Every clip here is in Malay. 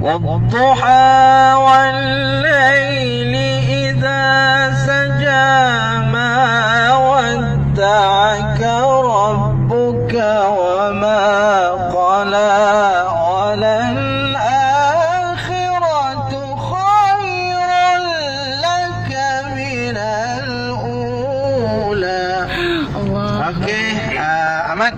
والضحى والليل إذا سجى ما ودعك ربك وما قلى وللآخرة خير لك من الأولى. Allah. Okey, Ahmad.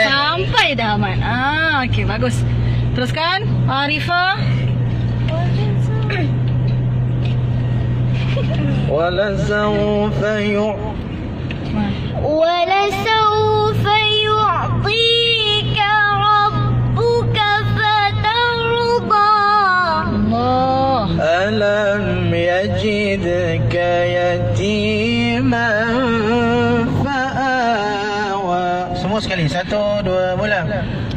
Sampai dah Ahmad. Okey, bagus. Teruskan, Arifah. ولسوف يعطيك ربك فترضى. Allah. ألم يجدك يتيما فآوى. Semua sekali. 1, 2, mula.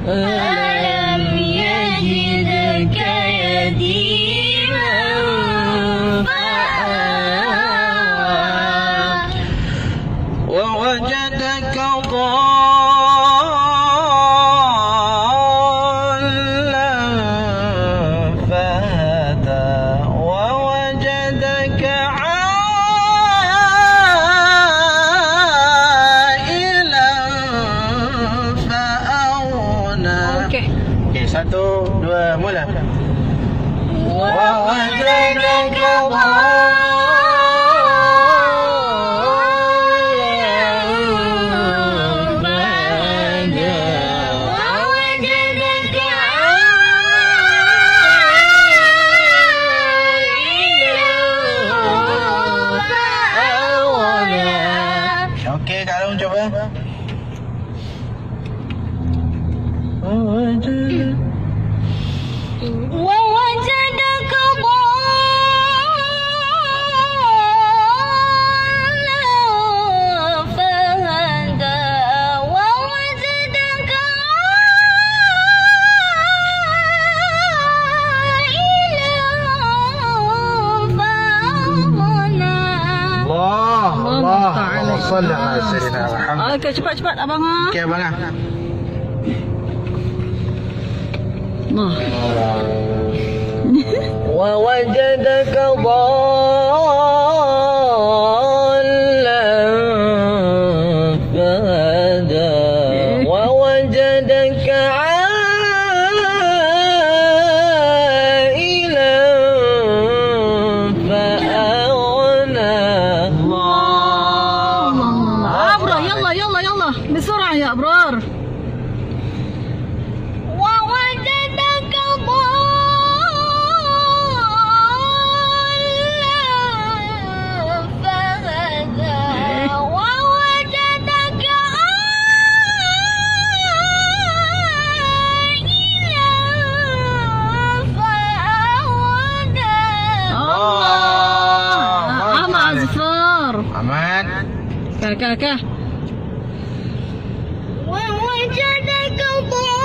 ألم يجدك يتيما فآوى ووجدك ضالا فهدى ووجدك عائلا فأغنى. Okey. Okey, 1, 2, mula. ووجدك Okey, Kak Long cuba. ووجدك ضالا فهدى ووجدك عائلا فأغنى. Allah, Allah, Ta'ala. Allah salli ala sayyidina Muhammad. Okey, cepat-cepat abang ha. Okey, abang ah. Allah. ووجدك ضالا فهدى ووجدك عائلا فأغنى. أبرار يلا يلا يلا بسرعة يا أبرار. ووجدك ضالا فهدى ووجدك عائلا فأغنى. عم أزفار. Ahmad. كاكا. ووجدك ضالا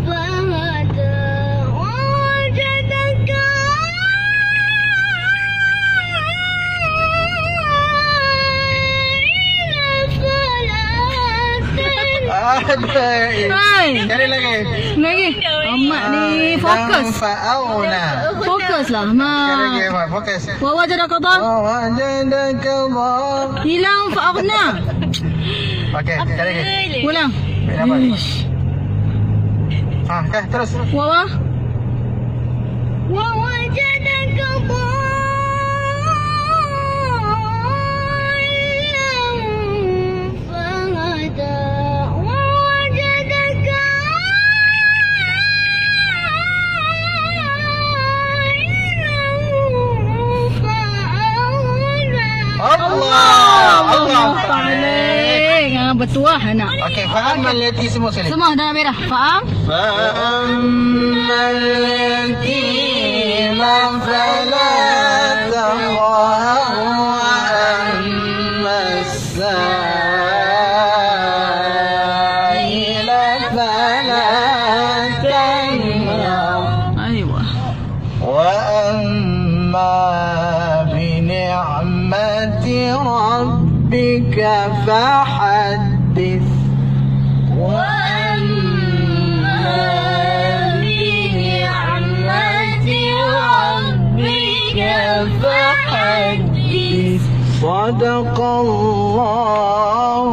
فهدى ووجدك Sekali lagi. Lagi. Ahmad ni fokus. Fa'auna. Fokus lah Sekali lagi, Ahmad. Ahmad. Fokus. Wawajadaka dhal. Wawajadaka dhal. Hilang fa'aghna. Okey, sekali lagi. Ulang. Ish. Okay, terus. Wawa. ووجدك ضالا فهدى ووجدك عائلا فأغنى. Allah. Allah. bertuah anak. Okey, faham al-yati semua sekali. Semua dah merah. Faham? فأما اليتيم فلا تقهر وأما السائل فلا تنهر Aywa. وأما بنعمة ربك فحدث وأما بنعمة ربك فحدث صدق الله